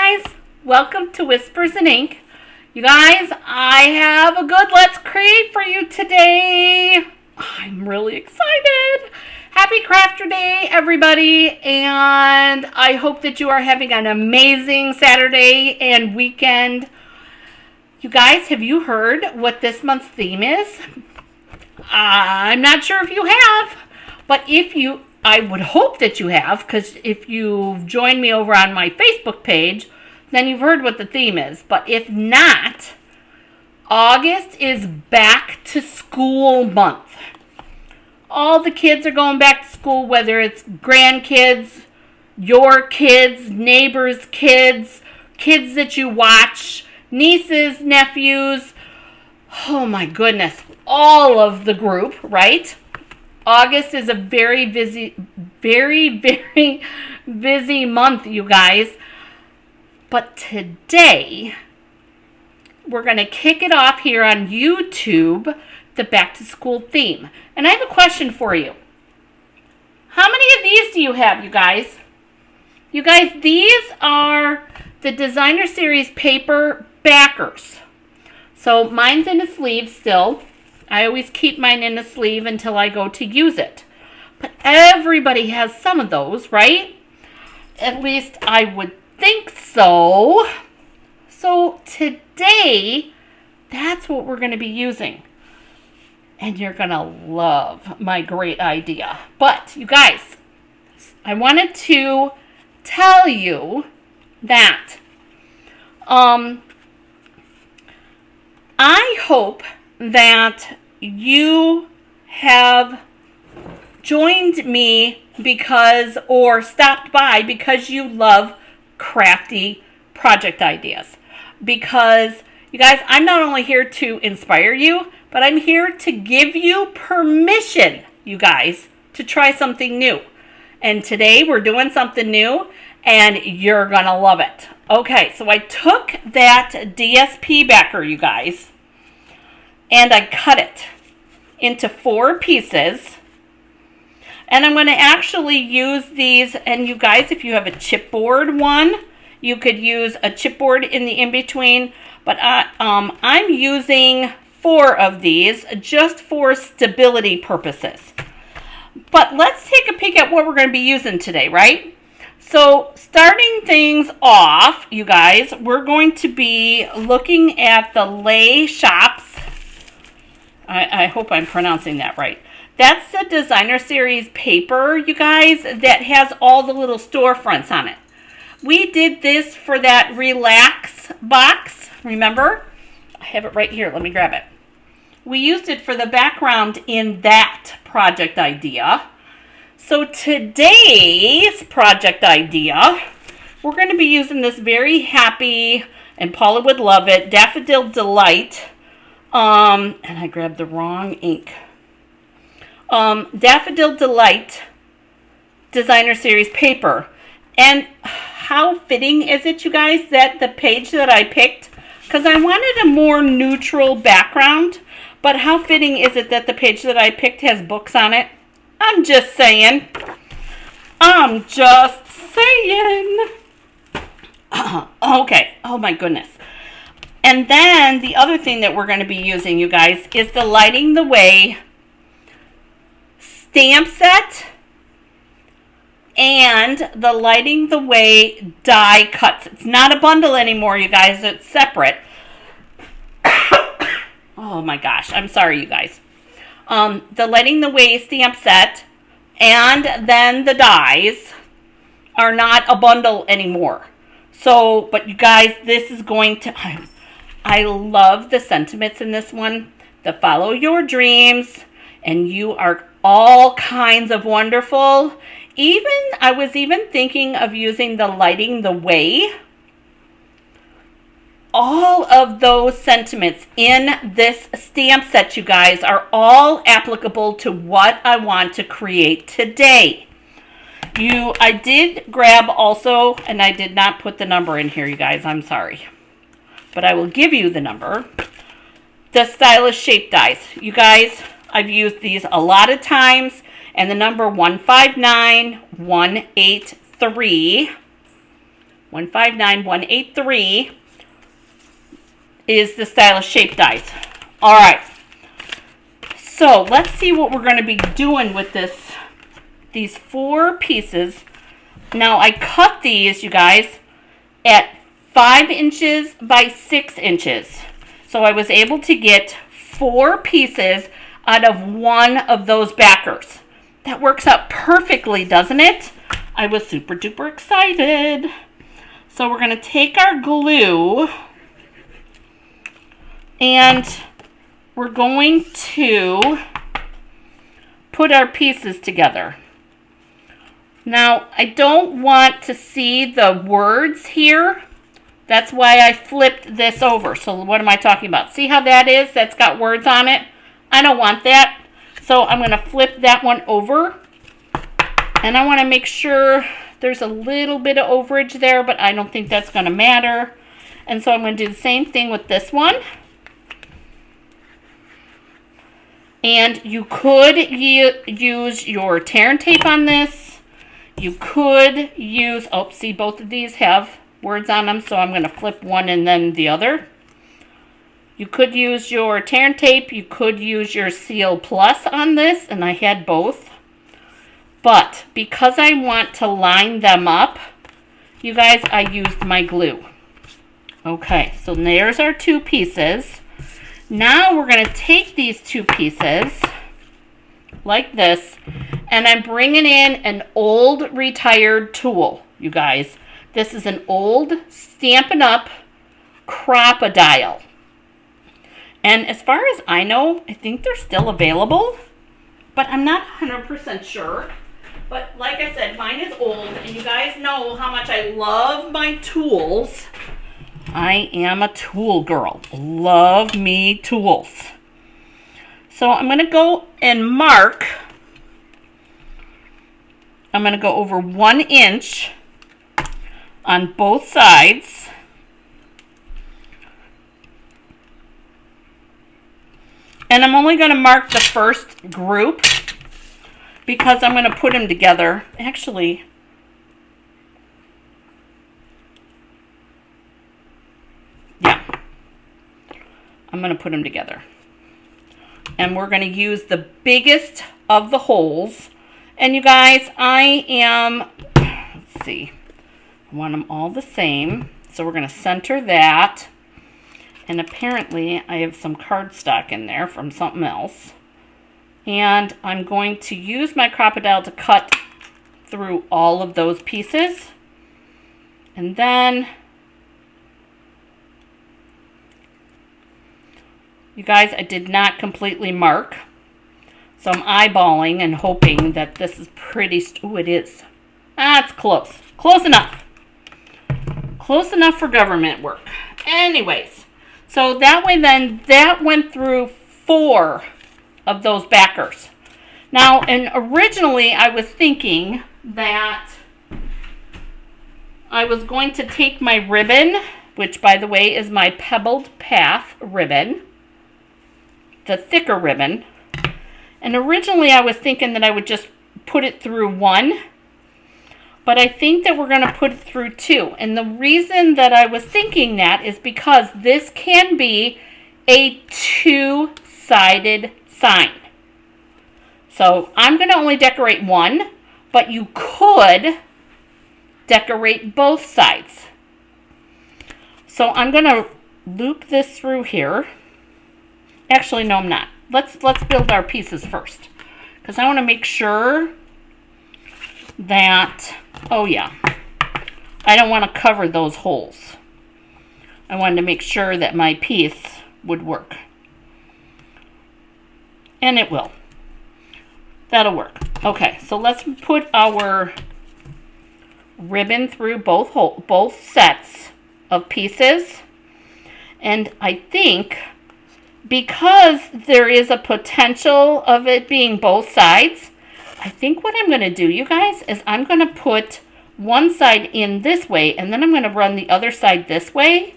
guys, welcome to Whispers and Ink. You guys, I have a good Let's Create for you today. I'm really excited. Happy Crafter Day, everybody, and I hope that you are having an amazing Saturday and weekend. You guys, have you heard what this month's theme is? I'm not sure if you have, but I would hope that you have, because if you've joined me over on my Facebook page, then you've heard what the theme is. But if not, August is back to school month. All the kids are going back to school, whether it's grandkids, your kids, neighbors' kids, kids that you watch, nieces, nephews. Oh my goodness, all of the group, right? August is a very busy month, you guys. But today, we're going to kick it off here on YouTube, the back to school theme. And I have a question for you. How many of these do you have, you guys? You guys, these are the Designer Series paper backers. So mine's in a sleeve still. I always keep mine in a sleeve until I go to use it. But everybody has some of those, right? At least I would think so. So today, that's what we're going to be using. And you're going to love my great idea. But you guys, I wanted to tell you that I hope that you have joined me or stopped by because you love crafty project ideas. Because, you guys, I'm not only here to inspire you, but I'm here to give you permission, you guys, to try something new. And today we're doing something new, and you're going to love it. Okay, so I took that DSP backer, you guys, and I cut it into 4 pieces. And I'm going to actually use these, and you guys, if you have a chipboard one, you could use a chipboard in the in-between. But I'm using 4 of these just for stability purposes. But let's take a peek at what we're going to be using today, right? So starting things off, you guys, we're going to be looking at the Lay Shops. I hope I'm pronouncing that right. That's the Designer Series paper, you guys, that has all the little storefronts on it. We did this for that Relax box, remember? I have it right here. Let me grab it. We used it for the background in that project idea. So today's project idea, we're going to be using this very happy, and Paula would love it, Daffodil Delight. And I grabbed the wrong ink. Daffodil Delight Designer Series paper. And how fitting is it, you guys, that the page that I picked, because I wanted a more neutral background, but how fitting is it that the page that I picked has books on it? I'm just saying. Okay. Oh my goodness. And then the other thing that we're going to be using, you guys, is the Lighting the Way stamp set and the Lighting the Way die cuts. It's not a bundle anymore, you guys. It's separate. Oh my gosh. I'm sorry, you guys. The Lighting the Way stamp set and then the dies are not a bundle anymore. So, but you guys, this is going to... I love the sentiments in this one. The follow your dreams, and you are all kinds of wonderful. I was even thinking of using the Lighting the Way. All of those sentiments in this stamp set, you guys, are all applicable to what I want to create today. I did grab also, and I did not put the number in here, you guys. I'm sorry. But I will give you the number. The Stylish Shape Dies. You guys, I've used these a lot of times. And the number 159183 159183 is the stylish shape dies. All right. So let's see what we're going to be doing with these 4 pieces. Now I cut these, you guys, at 5 inches by 6 inches. So I was able to get 4 pieces out of one of those backers. That works out perfectly, doesn't it? I was super duper excited. So we're going to take our glue and we're going to put our pieces together. Now, I don't want to see the words here. That's why I flipped this over. So what am I talking about? See how that is? That's got words on it. I don't want that. So I'm going to flip that one over. And I want to make sure there's a little bit of overage there, but I don't think that's going to matter. And so I'm going to do the same thing with this one. And you could use your tear and tape on this. You could use, oh, see, both of these have words on them, so I'm going to flip one and then the other. You could use your tear and tape. You could use your Seal Plus on this, and I had both. But because I want to line them up, you guys, I used my glue. Okay, so there's our 2 pieces. Now we're going to take these 2 pieces like this, and I'm bringing in an old retired tool, you guys. This is an old Stampin' Up! Crop-A-Dial. And as far as I know, I think they're still available, but I'm not 100% sure. But like I said, mine is old, and you guys know how much I love my tools. I am a tool girl. Love me tools. So I'm going to go and mark. I'm going to go over 1 inch on both sides. And I'm only going to mark the first group because I'm going to put them together. Actually, yeah, I'm going to put them together. And we're going to use the biggest of the holes. And you guys, let's see, I want them all the same. So we're going to center that. And apparently I have some cardstock in there from something else. And I'm going to use my Crop-A-Dial to cut through all of those pieces. And then, you guys, I did not completely mark. So I'm eyeballing and hoping that this is pretty, oh, it is. Ah, it's close. Close enough. Close enough for government work. Anyways, so that way then, that went through 4 of those backers. Now, and originally I was thinking that I was going to take my ribbon, which by the way is my Pebbled Path ribbon, the thicker ribbon, and originally I was thinking that I would just put it through 1, but I think that we're going to put it through 2. And the reason that I was thinking that is because this can be a 2-sided sign. So I'm going to only decorate 1, but you could decorate both sides. So I'm going to loop this through here. Actually, no, I'm not. Let's build our pieces first, because I want to make sure that, oh yeah, I don't want to cover those holes. I wanted to make sure that my piece would work. And it will. That'll work. Okay, so let's put our ribbon through both sets of pieces. And I think because there is a potential of it being both sides, I think what I'm going to do, you guys, is I'm going to put one side in this way, and then I'm going to run the other side this way.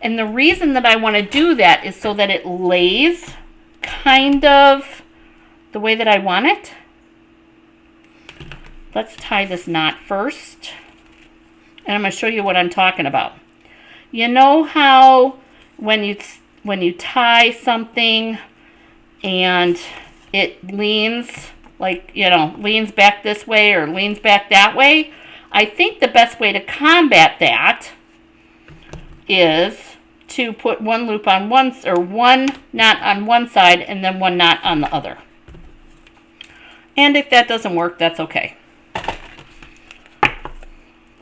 And the reason that I want to do that is so that it lays kind of the way that I want it. Let's tie this knot first. And I'm going to show you what I'm talking about. You know how when you tie something and it leans, like, leans back this way or leans back that way? I think the best way to combat that is to put one loop on one knot on one side and then one knot on the other. And if that doesn't work, that's okay.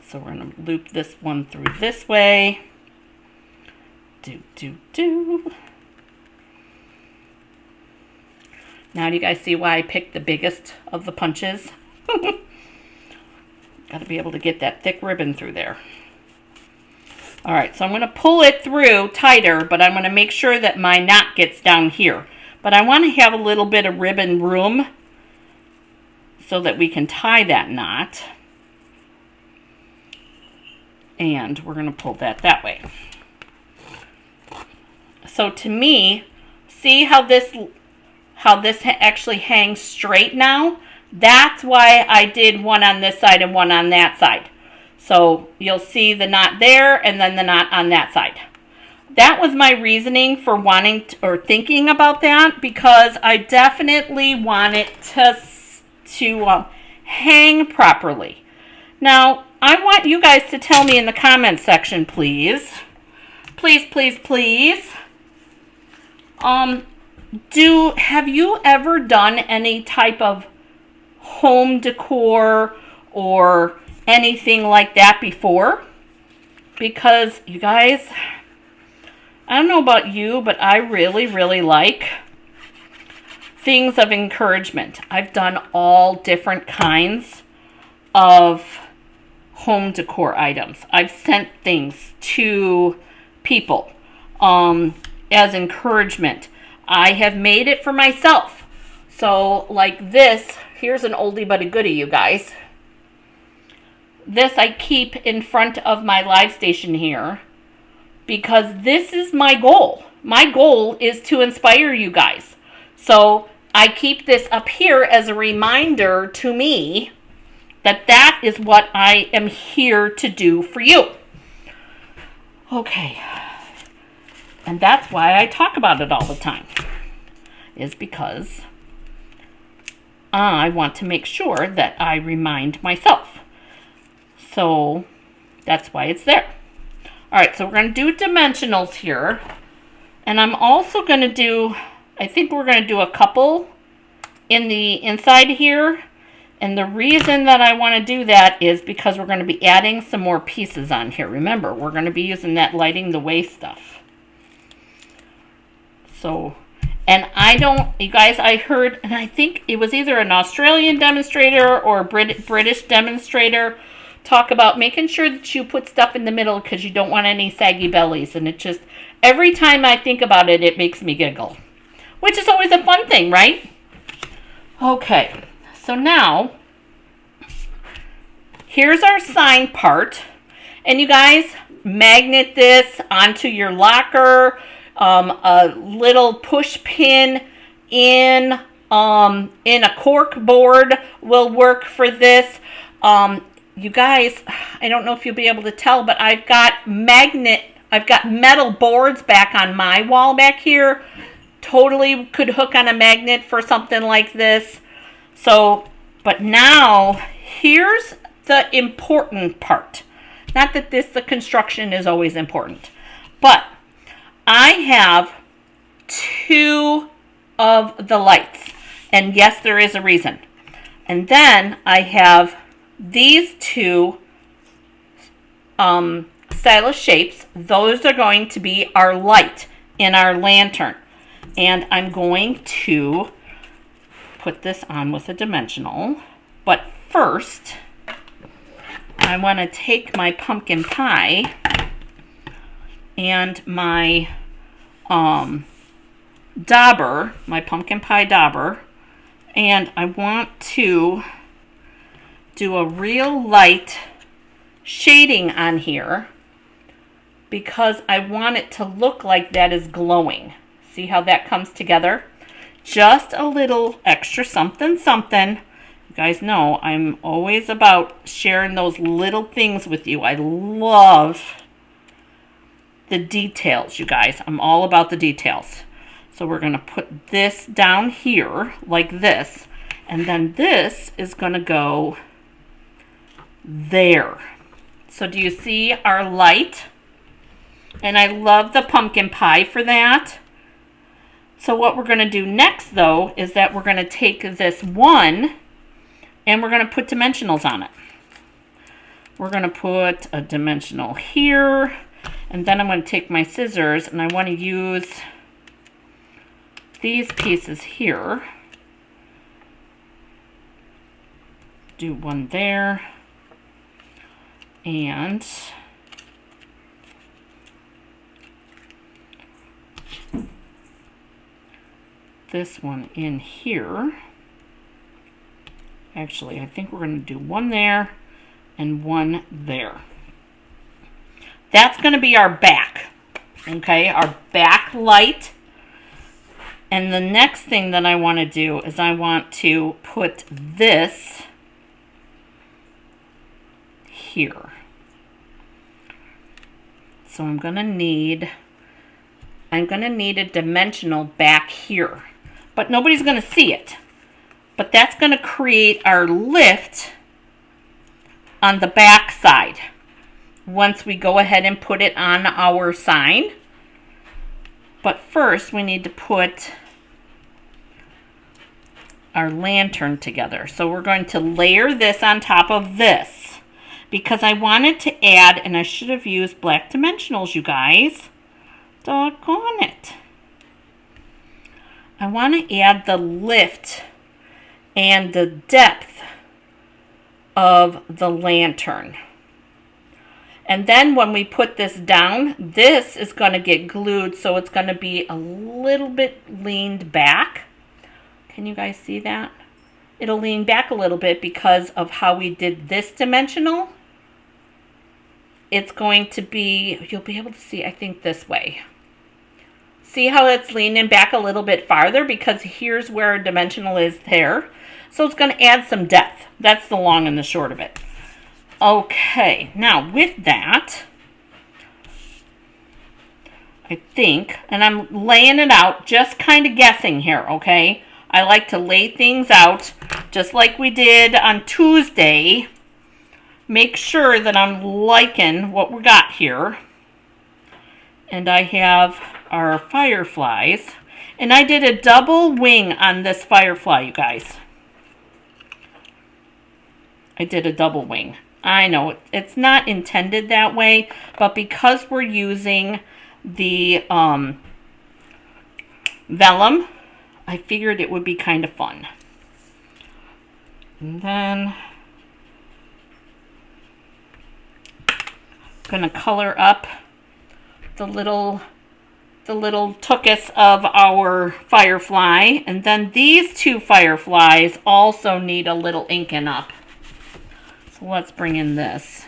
So we're going to loop this one through this way. Now do you guys see why I picked the biggest of the punches? Got to be able to get that thick ribbon through there. All right, so I'm going to pull it through tighter, but I'm going to make sure that my knot gets down here. But I want to have a little bit of ribbon room so that we can tie that knot. And we're going to pull that way. So to me, see how this actually hangs straight now? That's why I did one on this side and one on that side. So you'll see the knot there and then the knot on that side. That was my reasoning for wanting or thinking about that, because I definitely want it to hang properly. Now, I want you guys to tell me in the comments section, please. Please. Have you ever done any type of home decor or anything like that before? Because you guys, I don't know about you, but I really like things of encouragement. I've done all different kinds of home decor items. I've sent things to people as encouragement. I have made it for myself. So like this, here's an oldie but a goodie, you guys. This I keep in front of my live station here because this is my goal. My goal is to inspire you guys. So I keep this up here as a reminder to me that is what I am here to do for you. Okay. And that's why I talk about it all the time, is because I want to make sure that I remind myself. So that's why it's there. All right, so we're going to do dimensionals here. And I'm also going to do, I think we're going to do a couple in the inside here. And the reason that I want to do that is because we're going to be adding some more pieces on here. Remember, we're going to be using that lighting the way stuff. So, and you guys, I heard, and I think it was either an Australian demonstrator or a British demonstrator talk about making sure that you put stuff in the middle because you don't want any saggy bellies. And it just, every time I think about it, it makes me giggle, which is always a fun thing, right? Okay, so now, here's our sign part. And you guys, magnet this onto your locker. A little push pin in a cork board will work for this. You guys, I don't know if you'll be able to tell, but I've got metal boards back on my wall back here. Totally could hook on a magnet for something like this. So, but now here's the important part. Not that the construction is always important, but I have 2 of the lights. And yes, there is a reason. And then I have these 2 stylus shapes. Those are going to be our light in our lantern. And I'm going to put this on with a dimensional. But first, I want to take my pumpkin pie and my dauber, my pumpkin pie dauber, and I want to do a real light shading on here because I want it to look like that is glowing. See how that comes together? Just a little extra something, You guys know I'm always about sharing those little things with you. I love the details, you guys. I'm all about the details. So we're going to put this down here like this. And then this is going to go there. So do you see our light? And I love the pumpkin pie for that. So what we're going to do next, though, is that we're going to take this one and we're going to put dimensionals on it. We're going to put a dimensional here. And then I'm going to take my scissors and I want to use these pieces here. Do one there. And this one in here. Actually, I think we're going to do one there and one there. That's going to be our back. Okay, our back light. And the next thing that I want to do is I want to put this here. So I'm going to need a dimensional back here. But nobody's going to see it. But that's going to create our lift on the back side once we go ahead and put it on our sign. But first we need to put our lantern together. So we're going to layer this on top of this because I wanted to add, and I should have used black dimensionals, you guys. Doggone it. I want to add the lift and the depth of the lantern. And then when we put this down, this is going to get glued, so it's going to be a little bit leaned back. Can you guys see that? It'll lean back a little bit because of how we did this dimensional. It's going to be, you'll be able to see, I think, this way. See how it's leaning back a little bit farther because here's where our dimensional is there. So it's going to add some depth. That's the long and the short of it. Okay, now with that, I think, and I'm laying it out, just kind of guessing here, okay? I like to lay things out just like we did on Tuesday. Make sure that I'm liking what we got here. And I have our fireflies. And I did a double wing on this firefly, you guys. I did a double wing. I know it's not intended that way, but because we're using the vellum, I figured it would be kind of fun. And then I'm going to color up the little tuchus of our firefly. And then these two fireflies also need a little inking up. So let's bring in this.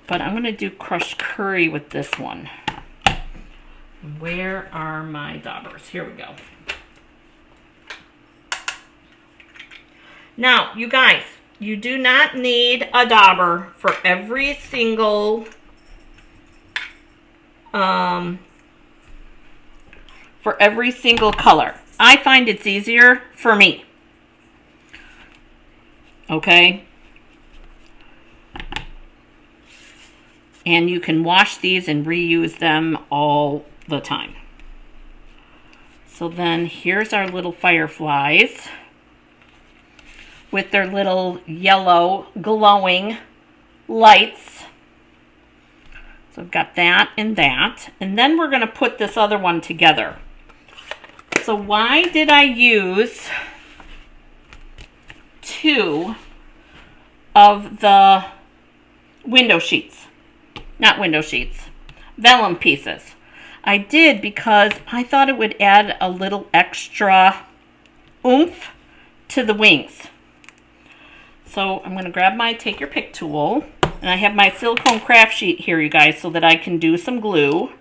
But I'm going to do crushed curry with this one. Where are my daubers? Here we go. Now, you guys, you do not need a dauber for every single color. I find it's easier for me. Okay? And you can wash these and reuse them all the time. So then here's our little fireflies with their little yellow glowing lights. So I've got that and that. And then we're going to put this other one together. So why did I use 2 of the window sheets? Not window sheets, vellum pieces. I did because I thought it would add a little extra oomph to the wings. So I'm going to grab my take your pick tool, and I have my silicone craft sheet here, you guys, so that I can do some glue.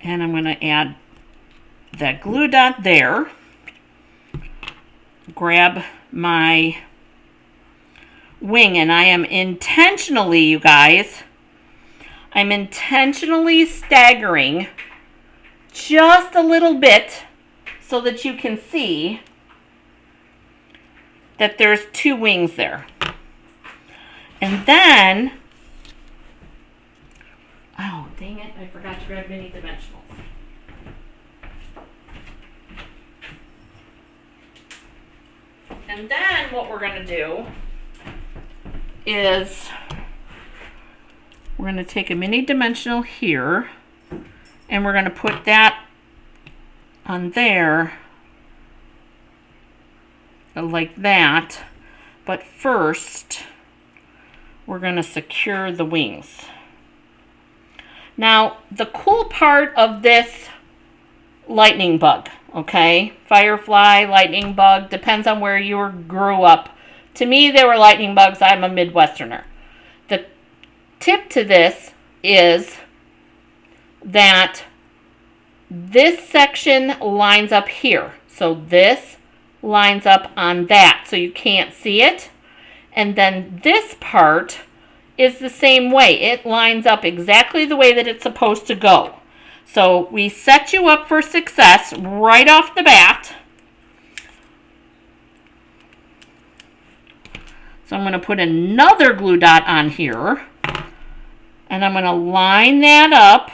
And I'm going to add that glue dot there, grab my wing, and I am intentionally, you guys, I'm intentionally staggering just a little bit so that you can see that there's 2 wings there. And then, oh, dang it, I forgot to grab mini dimensionals. And then what we're going to do is we're going to take a mini dimensional here and we're going to put that on there like that. But first, we're going to secure the wings. Now, the cool part of this lightning bug, okay, firefly, lightning bug, depends on where you grew up. To me, they were lightning bugs. I'm a Midwesterner. The tip to this is that this section lines up here. So this lines up on that, so you can't see it. And then this part is the same way. It lines up exactly the way that it's supposed to go. So we set you up for success right off the bat. So I'm going to put another glue dot on here. And I'm going to line that up.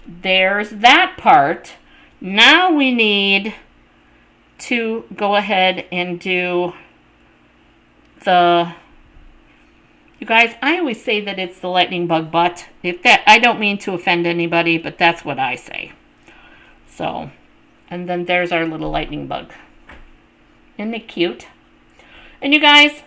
There's that part. Now we need to go ahead and do the, you guys, I always say that it's the lightning bug butt. If that, I don't mean to offend anybody, but that's what I say. So, and then there's our little lightning bug. Isn't it cute? And you guys,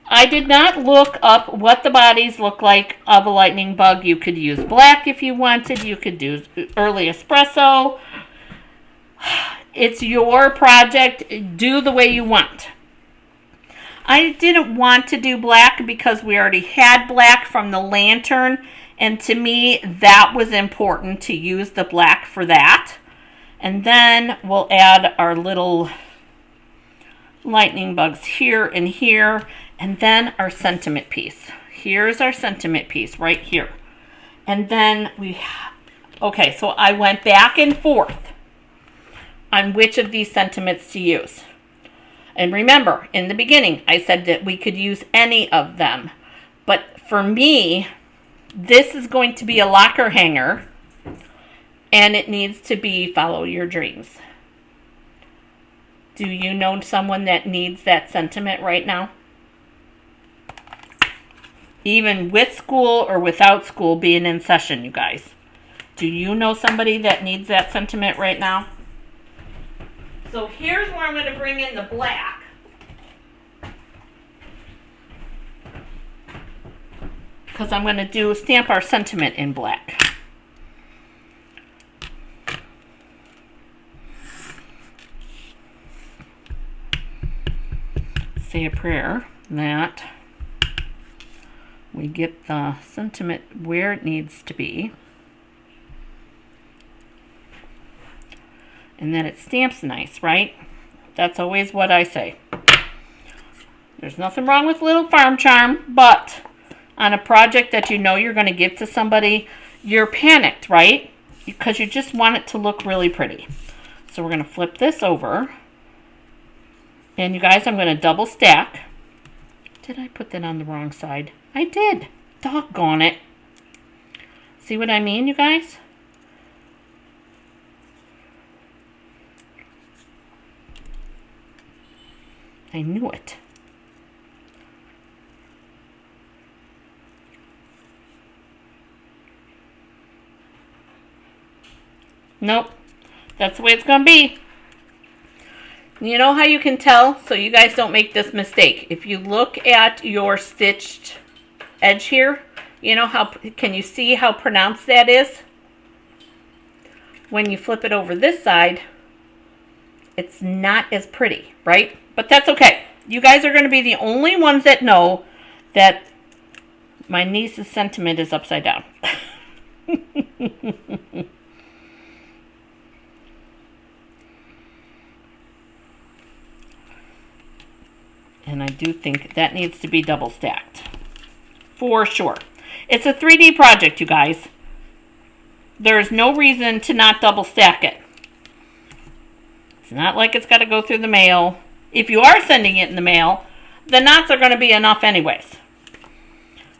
I did not look up what the bodies look like of a lightning bug. You could use black if you wanted. You could do early espresso. It's your project. Do the way you want. I didn't want to do black because we already had black from the lantern. And to me, that was important to use the black for that. And then we'll add our little lightning bugs here and here. And then our sentiment piece. Here's our sentiment piece right here. And then okay, so I went back and forth on which of these sentiments to use. And remember, in the beginning, I said that we could use any of them. But for me, this is going to be a locker hanger, and it needs to be follow your dreams. Do you know someone that needs that sentiment right now? Even with school or without school being in session, you guys. Do you know somebody that needs that sentiment right now? So here's where I'm going to bring in the black. Because I'm going to stamp our sentiment in black. Say a prayer that we get the sentiment where it needs to be. And that it stamps nice, right? That's always what I say. There's nothing wrong with little farm charm, but on a project that you know you're going to give to somebody, you're panicked, right? Because you just want it to look really pretty. So we're going to flip this over. And you guys, I'm going to double stack. Did I put that on the wrong side? I did. Doggone it. See what I mean, you guys? I knew it. Nope. That's the way it's going to be. You know how you can tell? So you guys don't make this mistake. If you look at your stitched edge here, you know how, can you see how pronounced that is? When you flip it over this side, it's not as pretty, right? But that's okay. You guys are going to be the only ones that know that My niece's sentiment is upside down. And I do think that needs to be double stacked. For sure. It's a 3D project, you guys. There's no reason to not double stack it. It's not like it's got to go through the mail. If you are sending it in the mail, the knots are going to be enough anyways.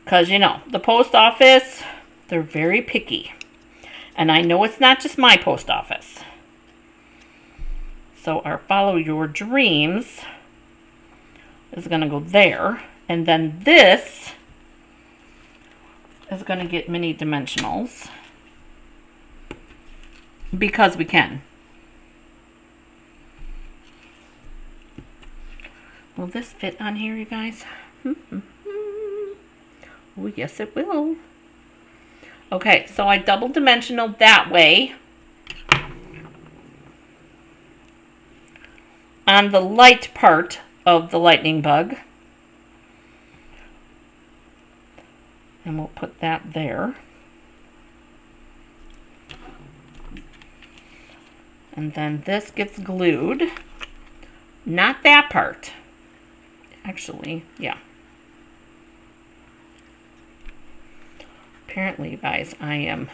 Because, you know, the post office, they're very picky. And I know it's not just my post office. So our Follow Your Dreams is going to go there. And then this is going to get mini dimensionals. Because we can. Will this fit on here, you guys? Oh, yes, it will. Okay, so I double dimensional that way. On the light part of the lightning bug. And we'll put that there. And then this gets glued. Not that part. Actually, yeah. Apparently, you guys, I am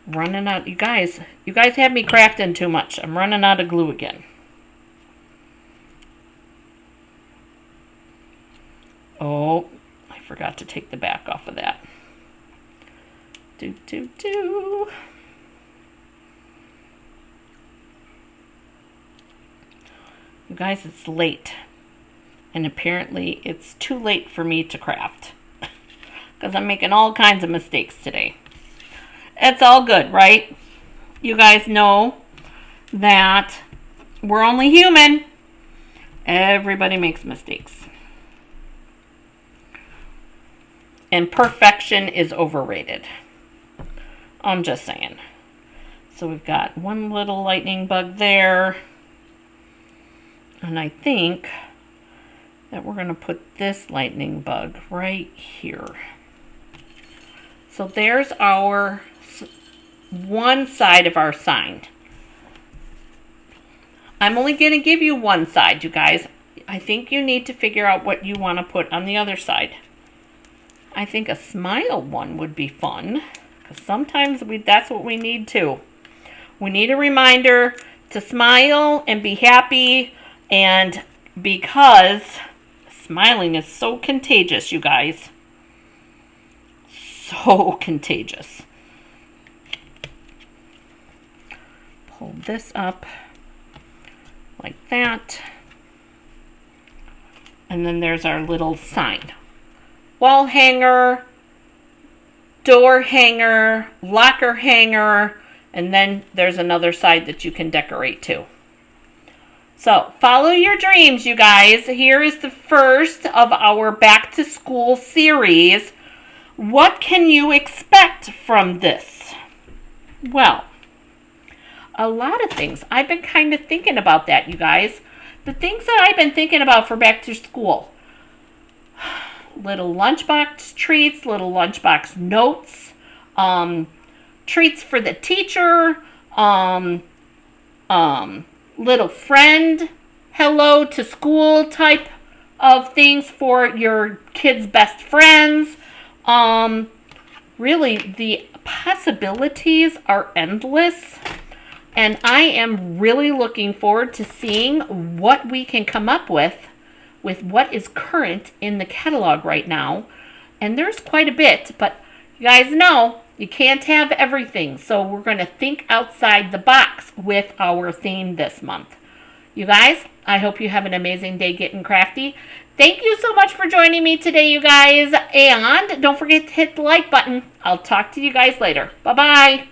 running out. You guys have me crafting too much. I'm running out of glue again. Oh, I forgot to take the back off of that. Do. You guys, it's late. And apparently, it's too late for me to craft. Because I'm making all kinds of mistakes today. It's all good, right? You guys know that we're only human. Everybody makes mistakes. And perfection is overrated. I'm just saying. So we've got one little lightning bug there. And I think that we're going to put this lightning bug right here. So there's our one side of our sign. I'm only going to give you one side, you guys. I think you need to figure out what you want to put on the other side. I think a smile one would be fun. Because sometimes that's what we need too. We need a reminder to smile and be happy. And because smiling is so contagious, you guys. So contagious. Pull this up like that. And then there's our little sign. Wall hanger, door hanger, locker hanger, and then there's another side that you can decorate too. So, follow your dreams, you guys. Here is the first of our back to school series. What can you expect from this? Well, a lot of things. I've been kind of thinking about that, you guys. The things that I've been thinking about for back to school. Little lunchbox treats, little lunchbox notes, treats for the teacher, little friend, hello to school type of things for your kids' best friends. Really, the possibilities are endless. And I am really looking forward to seeing what we can come up with what is current in the catalog right now. And there's quite a bit, but you guys know you can't have everything. So we're going to think outside the box with our theme this month. You guys, I hope you have an amazing day getting crafty. Thank you so much for joining me today, you guys. And don't forget to hit the like button. I'll talk to you guys later. Bye-bye.